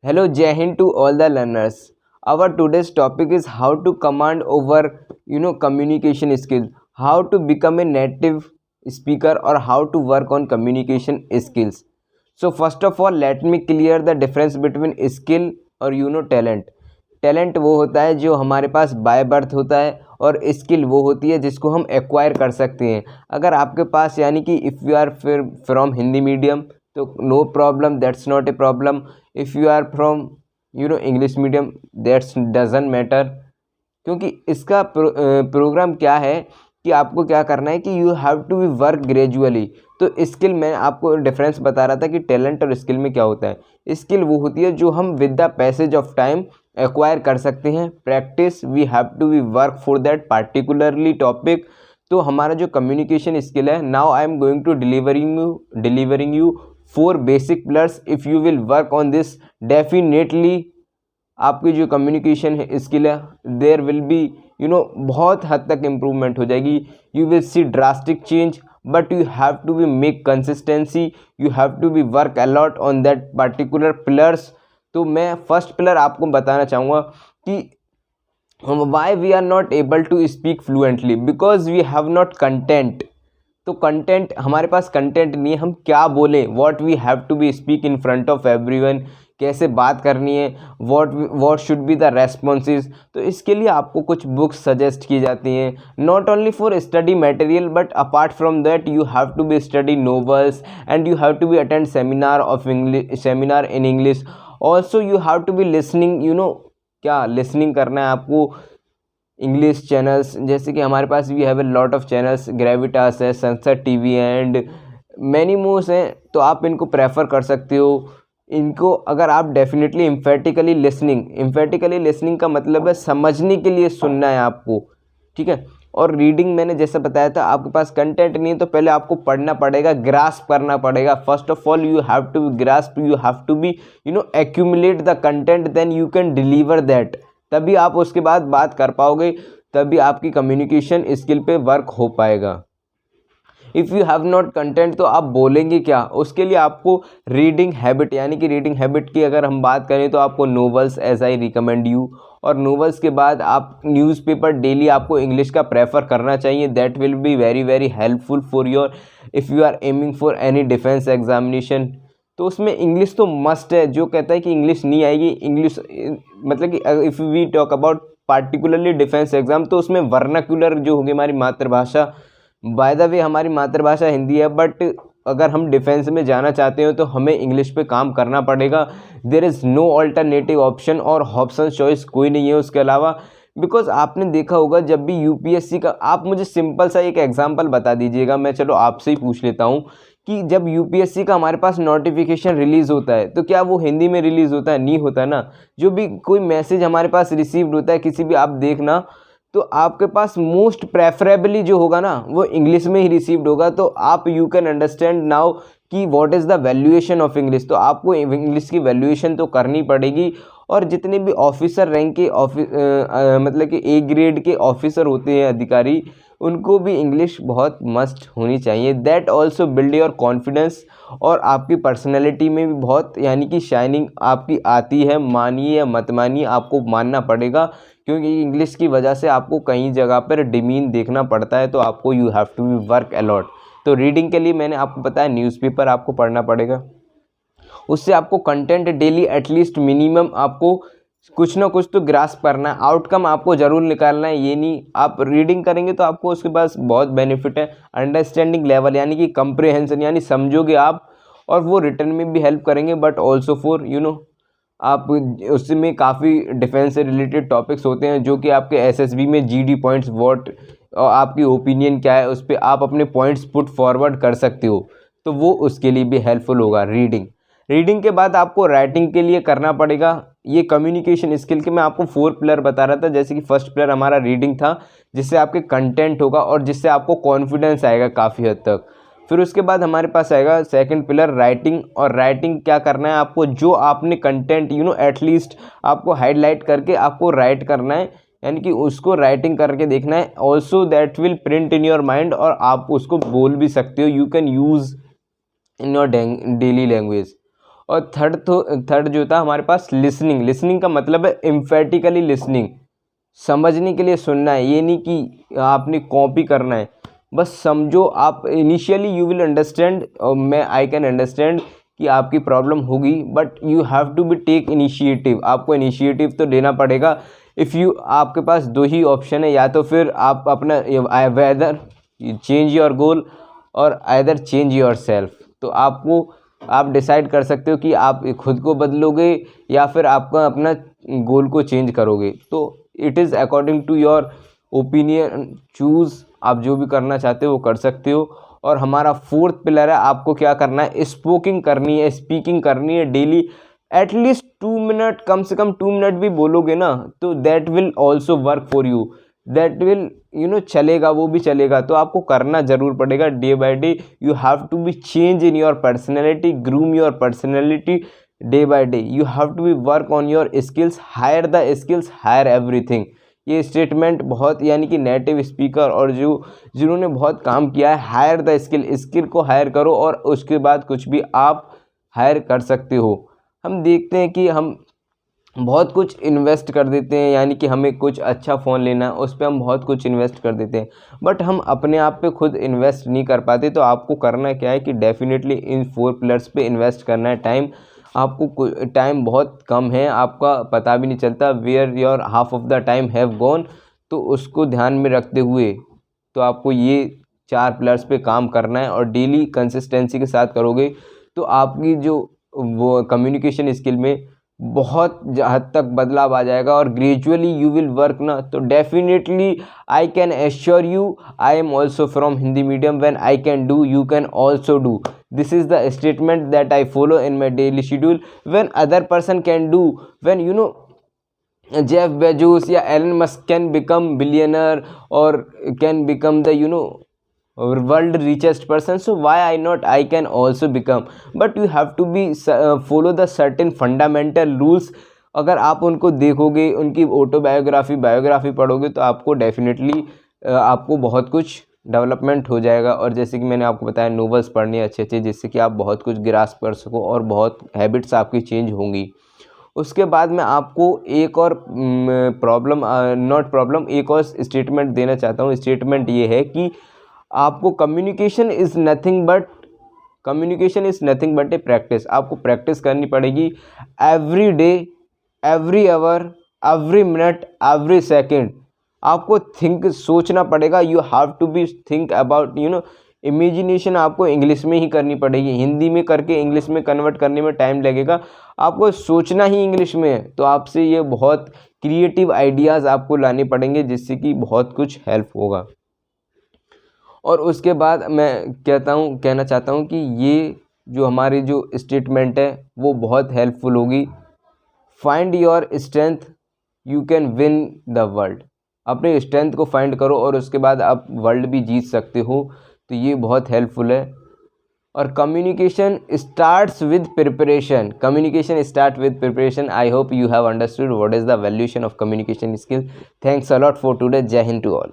Hello, Jai Hind to all the learners. Our today's topic is how to command over communication skills, how to become a native speaker or how to work on communication skills. So first of all, let me clear the difference between skill और talent. Talent वो होता है जो हमारे पास by birth होता है और skill वो होती है जिसको हम एक्वायर कर सकते हैं. अगर आपके पास यानी कि if you are from Hindi medium तो no problem, that's not a problem. If you are from English medium that's doesn't matter, क्योंकि इसका प्रोग्राम क्या है कि आपको क्या करना है कि you have to be work gradually. तो स्किल मैं आपको डिफरेंस बता रहा था कि टैलेंट और स्किल में क्या होता है. स्किल वो होती है जो हम with the passage of time acquire कर सकते हैं. Practice we have to be work for that particularly topic. तो हमारा जो कम्युनिकेशन स्किल है, now I am going to delivering you 4 basic pillars. If you will work on this, definitely आपकी जो communication skill है देयर विल बी बहुत हद तक इम्प्रूवमेंट हो जाएगी. You will see drastic change, but you have to be make consistency, you have to be work a lot on that particular pillars. तो मैं फर्स्ट पिलर आपको बताना चाहूँगा कि why we are not able to speak fluently, because we have not content. तो content, हमारे पास content नहीं है, हम क्या बोलें, what we have to be speak in front of everyone, कैसे बात करनी है, what should be the responses. तो इसके लिए आपको कुछ बुक्स सजेस्ट की जाती हैं, not only for study material but apart from that you have to be study novels and you have to be attend seminar in English. Also you have to be listening, क्या listening करना है आपको English channels, जैसे कि हमारे पास we have a lot of channels, Gravitas है, sunset TV and many mores हैं. तो आप इनको प्रेफर कर सकते हो. इनको अगर आप डेफिनेटली एम्फेटिकली लिसनिंग का मतलब है समझने के लिए सुनना है आपको, ठीक है. और रीडिंग मैंने जैसा बताया था, आपके पास कंटेंट नहीं है तो पहले आपको पढ़ना पड़ेगा, ग्रास्प करना पड़ेगा. First of all you have to grasp, you have to be accumulate the content, then you can deliver that. तभी आप उसके बाद बात कर पाओगे, तभी आपकी कम्युनिकेशन स्किल पे वर्क हो पाएगा. If you have not content तो आप बोलेंगे क्या. उसके लिए आपको रीडिंग हैबिट, यानी कि रीडिंग हैबिट की अगर हम बात करें तो आपको novels as I recommend you, और नोवेल्स के बाद आप न्यूज़पेपर डेली आपको इंग्लिश का प्रेफर करना चाहिए. That will be very very helpful for your, if you are aiming for any defence examination. तो उसमें इंग्लिश तो मस्ट है. जो कहता है कि इंग्लिश नहीं आएगी, इंग्लिश मतलब कि if we talk about particularly defence exam, तो उसमें वर्नाक्यूलर जो होगी हमारी मातृभाषा, बाय द वे हमारी मातृभाषा हिंदी है, बट अगर हम डिफेंस में जाना चाहते हो तो हमें इंग्लिश पे काम करना पड़ेगा. There is no alternative option, और ऑप्शन चॉइस कोई नहीं है उसके अलावा. बिकॉज आपने देखा होगा जब भी यूपीएससी का, आप मुझे सिंपल सा एक एग्जांपल बता दीजिएगा, मैं चलो आपसे ही पूछ लेता हूँ कि जब यूपीएससी का हमारे पास नोटिफिकेशन रिलीज़ होता है तो क्या वो हिंदी में रिलीज़ होता है? नहीं होता ना. जो भी कोई मैसेज हमारे पास रिसीव्ड होता है किसी भी, आप देखना तो आपके पास मोस्ट प्रेफरेबली जो होगा ना वो इंग्लिश में ही रिसीव्ड होगा. तो आप यू कैन अंडरस्टैंड नाउ कि what is the valuation of English. तो आपको इंग्लिश की वैल्यूएशन तो करनी पड़ेगी. और जितने भी ऑफिसर रैंक के मतलब कि ए ग्रेड के ऑफिसर होते हैं, अधिकारी, उनको भी इंग्लिश बहुत मस्ट होनी चाहिए. That also build your confidence, और आपकी पर्सनैलिटी में भी बहुत यानी कि शाइनिंग आपकी आती है. मानिए या मत मानिए, आपको मानना पड़ेगा, क्योंकि इंग्लिश की वजह से आपको कई जगह पर डिमीन देखना पड़ता है. तो आपको you have to be work a lot. तो रीडिंग के लिए मैंने आपको बताया न्यूज़पेपर आपको पढ़ना पड़ेगा. उससे आपको कंटेंट डेली एटलीस्ट मिनिमम आपको कुछ ना कुछ तो ग्रास्प करना है. आउटकम आपको ज़रूर निकालना है. ये नहीं आप रीडिंग करेंगे तो आपको उसके पास बहुत बेनिफिट है. अंडरस्टैंडिंग लेवल यानी कि कंप्रिहेंशन, यानी समझोगे आप, और वो रिटर्न में भी हेल्प करेंगे. बट ऑल्सो फॉर आप उसमें काफ़ी डिफेंस से रिलेटेड टॉपिक्स होते हैं जो कि आपके एसएसबी में जीडी पॉइंट्स, वॉट और आपकी ओपिनियन क्या है, उस पर आप अपने पॉइंट्स पुट फॉरवर्ड कर सकते हो. तो वो उसके लिए भी हेल्पफुल होगा. रीडिंग के बाद आपको राइटिंग के लिए करना पड़ेगा. ये कम्युनिकेशन स्किल के मैं आपको 4 पिलर बता रहा था. जैसे कि फर्स्ट पिलर हमारा रीडिंग था, जिससे आपके कंटेंट होगा और जिससे आपको कॉन्फिडेंस आएगा काफ़ी हद तक. फिर उसके बाद हमारे पास आएगा सेकंड पिलर राइटिंग. और राइटिंग क्या करना है आपको, जो आपने कंटेंट एटलीस्ट आपको हाईलाइट करके आपको राइट करना है, यानी कि उसको राइटिंग करके देखना है. Also that will print in your mind, और आप उसको बोल भी सकते हो. You can use in your daily language. और थर्ड जो था हमारे पास लिसनिंग। लिसनिंग का मतलब है एम्फेटिकली लिसनिंग, समझने के लिए सुनना है, ये नहीं कि आपने कॉपी करना है, बस समझो आप। इनिशियली यू विल अंडरस्टैंड, मैं आई कैन अंडरस्टैंड कि आपकी प्रॉब्लम होगी, but you have to be take initiative, आपको इनिशिएटिव तो लेना पड़ेगा। इफ़ यू, आपके पास दो ही ऑप्शन है, या तो फिर आप अपना वेदर चेंज योर गोल और आइदर चेंज योर सेल्फ। तो आप डिसाइड कर सकते हो कि आप खुद को बदलोगे या फिर आपका अपना गोल को चेंज करोगे। तो it is according to your opinion, choose, आप जो भी करना चाहते हो वो कर सकते हो। और हमारा फोर्थ पिलर है, आपको क्या करना है, स्पोकिंग करनी है, स्पीकिंग करनी है डेली एटलीस्ट 2 मिनट, कम से कम 2 मिनट भी बोलोगे ना तो that will also work for you, that will चलेगा, वो भी चलेगा। तो आपको करना ज़रूर पड़ेगा day by day. You have to be change in your personality, groom your personality day by day. You have to be work on your skills, higher the skills, higher everything. ये स्टेटमेंट बहुत, यानी कि native speaker और जिन्होंने बहुत काम किया है, हायर द स्किल को हायर करो और उसके बाद कुछ भी आप हायर कर सकते हो। हम देखते हैं कि हम बहुत कुछ इन्वेस्ट कर देते हैं, यानी कि हमें कुछ अच्छा फ़ोन लेना है, उस पर हम बहुत कुछ इन्वेस्ट कर देते हैं, बट हम अपने आप पे खुद इन्वेस्ट नहीं कर पाते। तो आपको करना क्या है कि डेफिनेटली इन 4 पिलर्स पे इन्वेस्ट करना है टाइम। आपको टाइम बहुत कम है, आपका पता भी नहीं चलता, where your half of the time have gone. तो उसको ध्यान में रखते हुए तो आपको ये 4 पिलर्स पे काम करना है और डेली कंसिस्टेंसी के साथ करोगे तो आपकी जो वो कम्युनिकेशन स्किल में बहुत हद तक बदलाव आ जाएगा और ग्रेजुअली यू विल वर्क ना। तो definitely I can assure you, I am also from Hindi medium, when I can do you can also do. This is the statement that I follow in my daily schedule. When other person can do, when Jeff Bezos या Elon Musk can become billionaire और can become the world richest person, so why I can also become, but you have to be follow the certain fundamental rules। अगर आप उनको देखोगे, उनकी biography पढ़ोगे तो आपको डेफिनेटली आपको बहुत कुछ डेवलपमेंट हो जाएगा। और जैसे कि मैंने आपको बताया, नोवेल्स पढ़नी अच्छे जिससे कि आप बहुत कुछ ग्रास्प कर सको और बहुत हैबिट्स आपकी चेंज होंगी। उसके बाद मैं आपको एक और एक और स्टेटमेंट देना चाहता हूँ। स्टेटमेंट ये है कि आपको communication is nothing but a practice. आपको प्रैक्टिस करनी पड़ेगी every day, every hour, every minute, every second. आपको सोचना पड़ेगा। You have to be think about imagination आपको इंग्लिश में ही करनी पड़ेगी। हिंदी में करके इंग्लिश में कन्वर्ट करने में टाइम लगेगा, आपको सोचना ही इंग्लिश में है। तो आपसे ये बहुत क्रिएटिव आइडियाज़ आपको लाने पड़ेंगे जिससे कि बहुत कुछ हेल्प होगा। और उसके बाद मैं कहना चाहता हूँ कि ये जो हमारी जो स्टेटमेंट है वो बहुत हेल्पफुल होगी। Find your strength, you can win the world. अपने स्ट्रेंथ को फाइंड करो और उसके बाद आप वर्ल्ड भी जीत सकते हो। तो ये बहुत हेल्पफुल है। और communication starts with preparation. I hope you have understood what is the valuation of communication skill. Thanks a lot for today. जय हिंद टू ऑल।